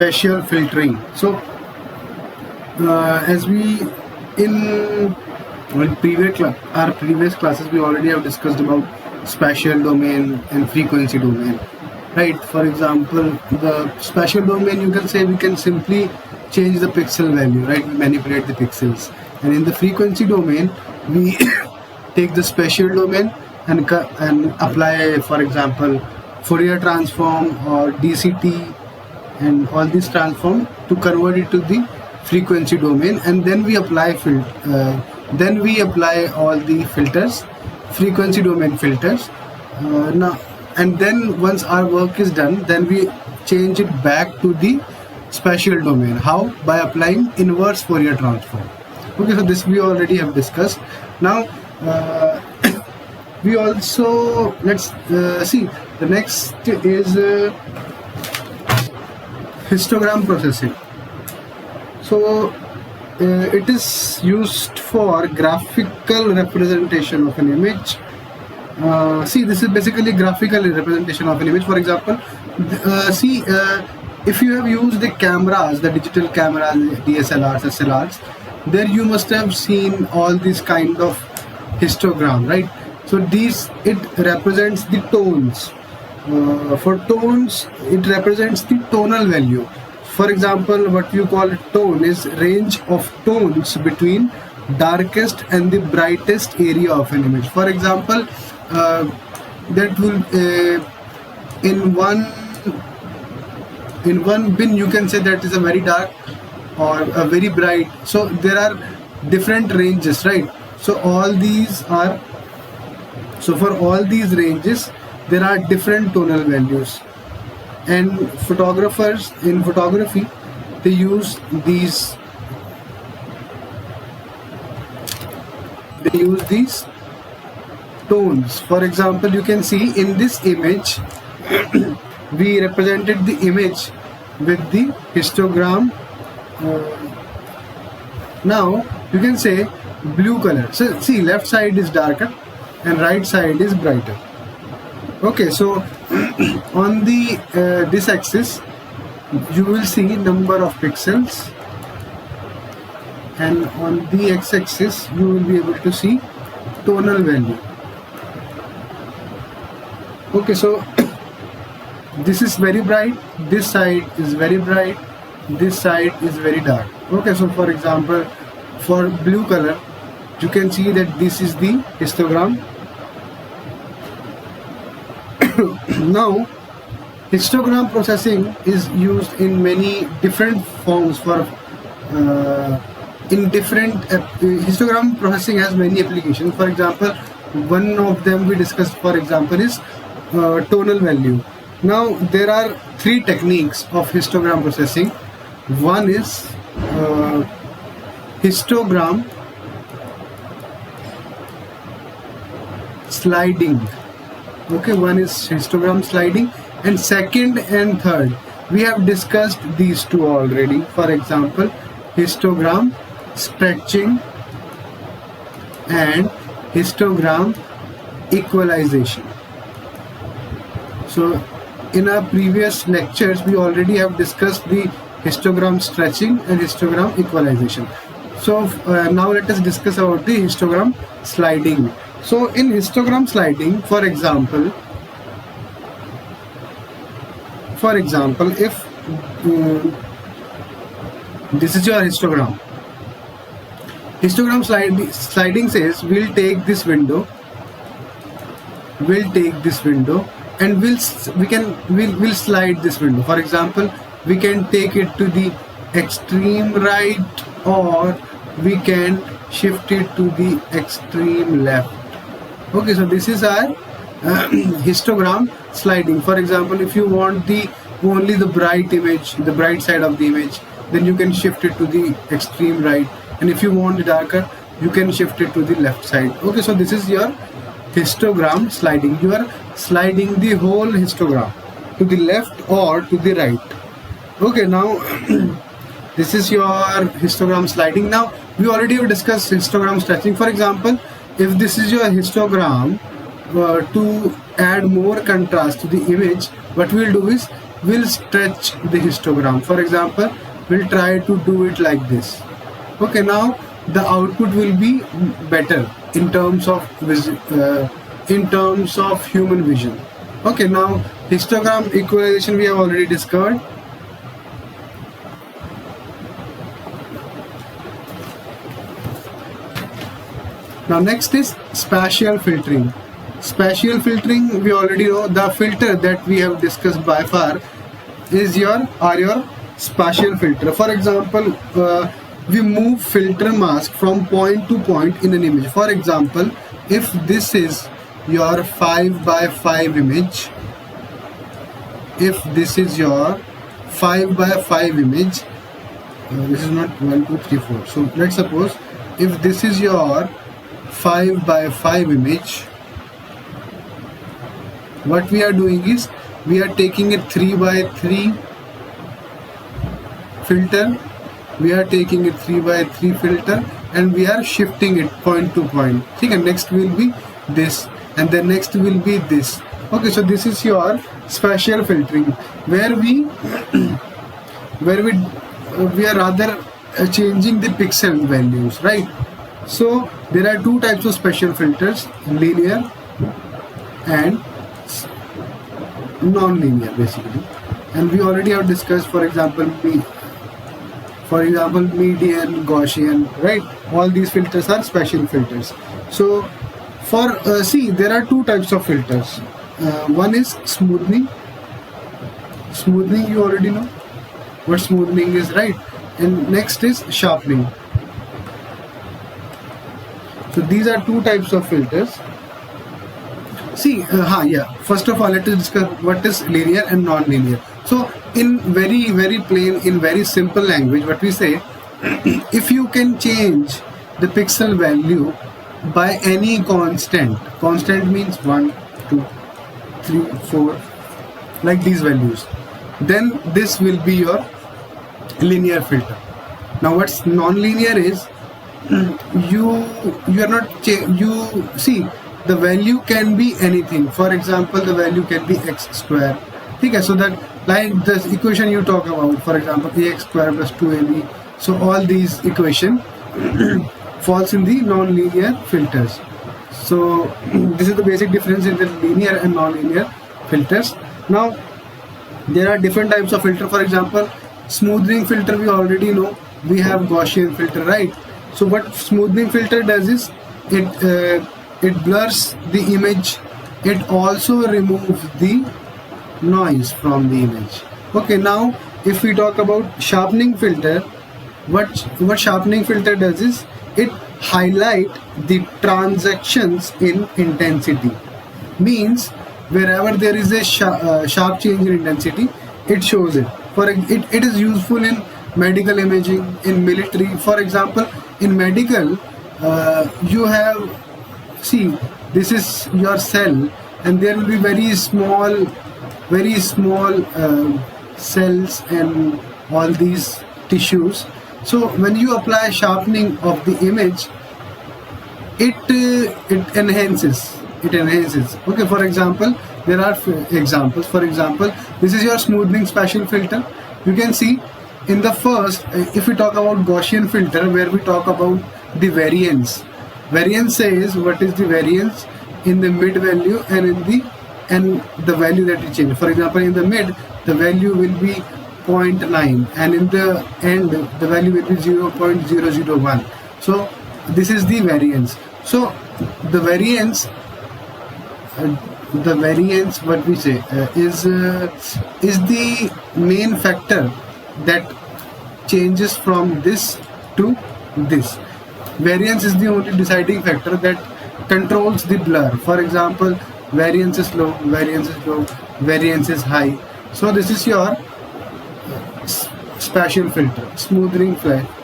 Spatial filtering. So, as we in our previous classes, we already have discussed about spatial domain and frequency domain, right? For example, the spatial domain, you can say we can simply change the pixel value, right? We manipulate the pixels, and in the frequency domain, we take the spatial domain and apply, for example, Fourier transform or DCT and all these transform to convert it to the frequency domain, and then we apply all the filters, frequency domain filters. Now and then once our work is done, then we change it back to the spatial domain. How? By applying inverse Fourier transform. Okay, so this we already have discussed. Now we also, let's see, the next is histogram processing. So it is used for graphical representation of an image. See, this is basically graphical representation of an image. For example, if you have used the cameras, the digital cameras, DSLRs, SLRs, there you must have seen all these kind of histogram, right? So it represents the tones. For tones, it represents the tonal value. For example, what you call tone is range of tones between darkest and the brightest area of an image. For example, that will in one bin you can say that is a very dark or a very bright. So there are different ranges, right? So for all these ranges there are different tonal values, and photographers in photography, they use these tones. For example, you can see in this image we represented the image with the histogram. Now you can say blue color. So see, left side is darker and right side is brighter. Okay, so on the this axis you will see number of pixels, and on the x-axis you will be able to see tonal value. Okay, so this is very bright, this side is very bright, this side is very dark. Okay, so for example, for blue color you can see that this is the histogram. Now histogram processing is used in many different forms for histogram processing has many applications. For example, one of them we discussed, for example, is tonal value. Now there are three techniques of histogram processing. One is histogram sliding. Okay, one is histogram sliding, and second and third we have discussed these two already. For example, histogram stretching and histogram equalization. So in our previous lectures we already have discussed the histogram stretching and histogram equalization. So now let us discuss about the histogram sliding. So in histogram sliding, for example, if this is your histogram sliding says we'll take this window, and we'll slide this window. For example, we can take it to the extreme right, or we can shift it to the extreme left. Okay, so this is our histogram sliding. For example, if you want only the bright image, the bright side of the image, then you can shift it to the extreme right, and if you want the darker, you can shift it to the left side. Okay, so this is your histogram sliding. You are sliding the whole histogram to the left or to the right. Okay, now this is your histogram sliding. Now we already have discussed histogram stretching. For example, if this is your histogram, to add more contrast to the image, what we'll do is we'll stretch the histogram. For example, we'll try to do it like this. Okay, now the output will be better in terms of human vision. Okay, now histogram equalization we have already discovered. Now next is spatial filtering. Spatial filtering, we already know. The filter that we have discussed by far is your spatial filter. For example, we move filter mask from point to point in an image. For example, if this is your 5 by 5 image, if this is your 5 by 5 image, this is not 1 2 3 4, so let's suppose if this is your 5 by 5 image, what we are doing is we are taking a 3 by 3 filter, we are taking a 3 by 3 filter and we are shifting it point to point. Okay, next will be this and the next will be this. Okay, so this is your spatial filtering, where we are rather changing the pixel values, right? So there are two types of spatial filters, linear and non-linear basically, and we already have discussed, for example median, Gaussian, right? All these filters are spatial filters. So for see, there are two types of filters. One is smoothing. You already know what smoothing is, right? And next is sharpening. So these are two types of filters. See, first of all, let us discuss what is linear and non-linear. So in very plain, in very simple language, what we say, if you can change the pixel value by any constant means 1 2 3 4, like these values, then this will be your linear filter. Now what's non-linear is, you are not you see, the value can be anything. For example, the value can be x square. Okay, so that, like this equation you talk about, for example, ax square plus 2ab, so all these equation falls in the non-linear filters. So this is the basic difference in the linear and non-linear filters. Now there are different types of filter. For example, smoothing filter, we already know. We have Gaussian filter, right? So what smoothing filter does is it blurs the image. It also removes the noise from the image. Okay, now if we talk about sharpening filter, what sharpening filter does is it highlight the transactions in intensity. Means wherever there is a sharp change in intensity, it shows it. It is useful in medical imaging, in military. For example, in medical, you have, see, this is your cell and there will be very small cells and all these tissues. So when you apply sharpening of the image, it enhances. Okay, for example, there are examples. For example, this is your smoothing spatial filter. You can see in the first, if we talk about Gaussian filter, where we talk about the variance. Variance says what is the variance in the mid value and the value that you change. For example, in the mid, the value will be 0.9 and in the end the value will be 0.001. So this is the variance. So the variance what we say is the main factor that changes from this to this. Variance is the only deciding factor that controls the blur. For example, variance is low, variance is low, variance is high. So this is your spatial filter, smoothing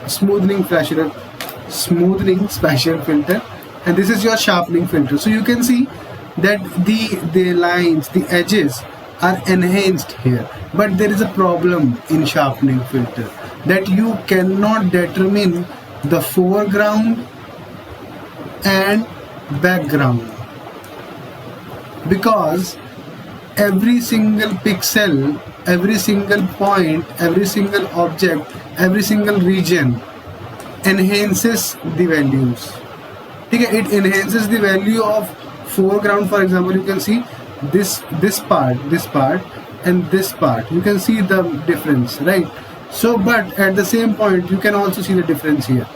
spatial filter, and this is your sharpening filter. So you can see that the lines, the edges are enhanced here, but there is a problem in sharpening filter, that you cannot determine the foreground and background, because every single pixel, every single point, every single object, every single region enhances the values. Okay, it enhances the value of foreground. For example, you can see this part, and this part. You can see the difference, right? So, but at the same point, you can also see the difference here.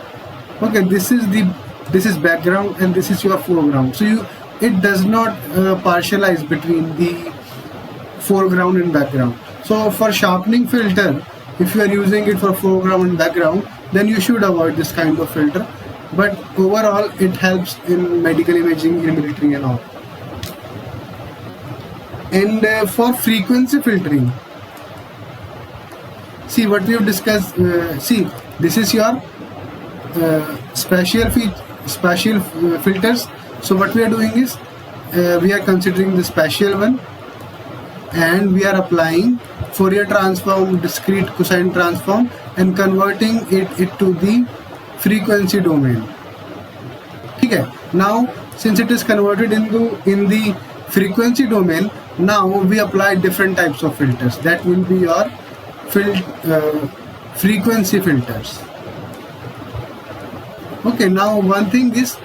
Okay, this is background and this is your foreground. So it does not partialize between the foreground and background. So for sharpening filter, if you are using it for foreground and background, then you should avoid this kind of filter. But overall, it helps in medical imaging, in military and all. And for frequency filtering, see what we have discussed. See, this is your spatial filters. So what we are doing is we are considering the spatial one, and we are applying Fourier transform, discrete cosine transform, and converting it to the frequency domain. Okay, now since it is converted in the frequency domain, now we apply different types of filters. That will be your frequency filters. Okay, now one thing is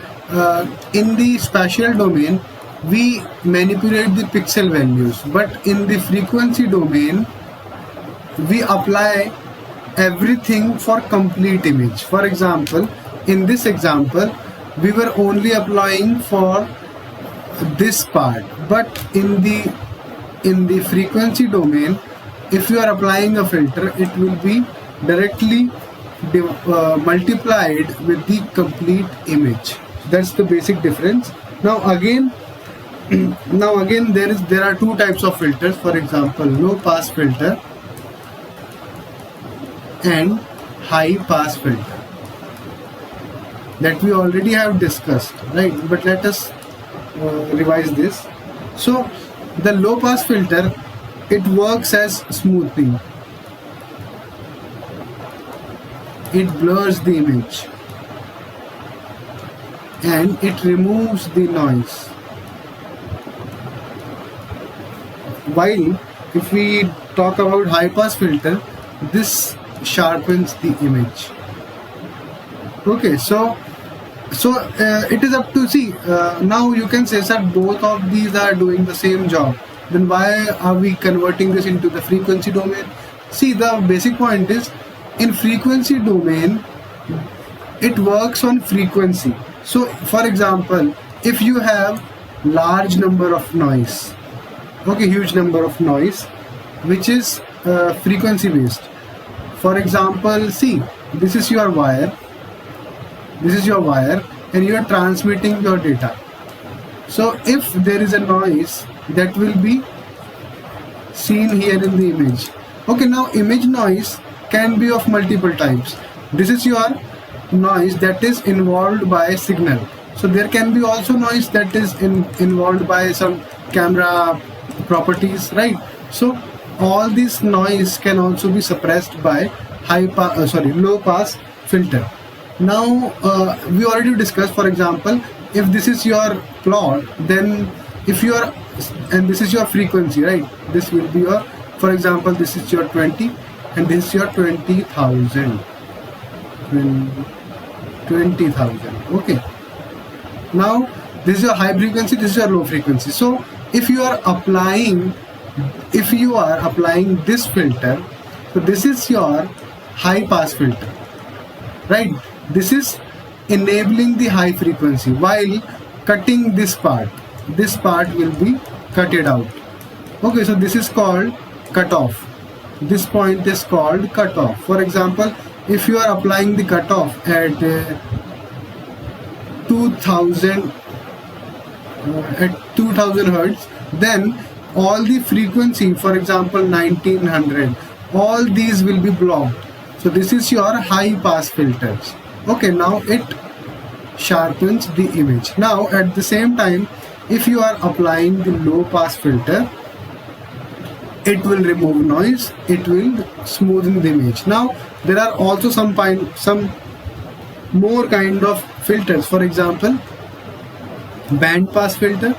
in the spatial domain we manipulate the pixel values, but in the frequency domain we apply everything for complete image. For example, in this example we were only applying for this part, but in the frequency domain, if you are applying a filter, it will be directly multiplied with the complete image. That's the basic difference. Now again there are two types of filters. For example, low pass filter and high pass filter, that we already have discussed, right? But let us revise this. So the low pass filter, it works as smoothing. It blurs the image and it removes the noise. While if we talk about high pass filter, this sharpens the image. Okay, so it is up to see. Now you can say that both of these are doing the same job. Then why are we converting this into the frequency domain? See, the basic point is, in frequency domain, it works on frequency. So for example, if you have large number of noise, okay, huge number of noise, which is frequency based. For example, see, this is your wire, and you are transmitting your data. So if there is a noise, that will be seen here in the image. Okay, now image noise can be of multiple types. This is your noise that is involved by signal. So there can be also noise that is involved by some camera properties, right? So all this noise can also be suppressed by low pass filter. Now we already discussed, for example, if this is your plot, then if you are, and this is your frequency, right? This will be your, for example, this is your 20 and this is your 20,000. 20,000. Okay, now this is your high frequency, this is your low frequency. So if you are applying this filter, so this is your high pass filter, right? This is enabling the high frequency, while cutting this part will be cutted out. Okay, so this is called cutoff. This point is called cutoff. For example, if you are applying the cutoff at 2000 hertz, then all the frequency, for example 1900, all these will be blocked. So this is your high pass filters. Okay, now it sharpens the image. Now at the same time, if you are applying the low pass filter, it will remove noise, it will smoothen the image. Now there are also some more kind of filters. For example, band pass filter.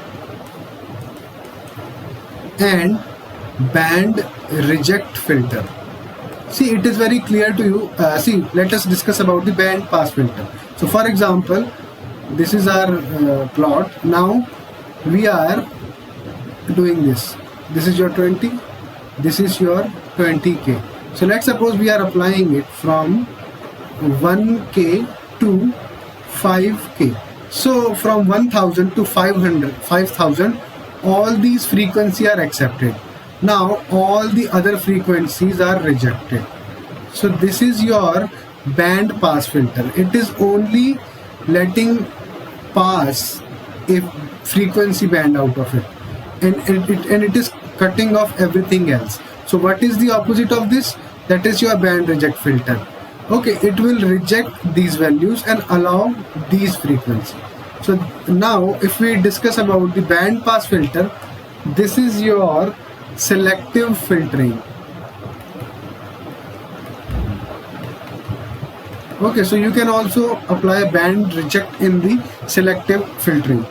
and band reject filter. See, it is very clear to you. See, let us discuss about the band pass filter. So for example, this is our plot. Now we are doing this. This is your 20, this is your 20k. So let's suppose we are applying it from 1k to 5k. So from 1000 to 5000, all these frequencies are accepted. Now all the other frequencies are rejected. So this is your band pass filter. It is only letting pass a frequency band out of it, and it is cutting off everything else. So what is the opposite of this? That is your band reject filter. Okay, it will reject these values and allow these frequencies. So now if we discuss about the band pass filter, this is your selective filtering. Okay, so you can also apply band reject in the selective filtering.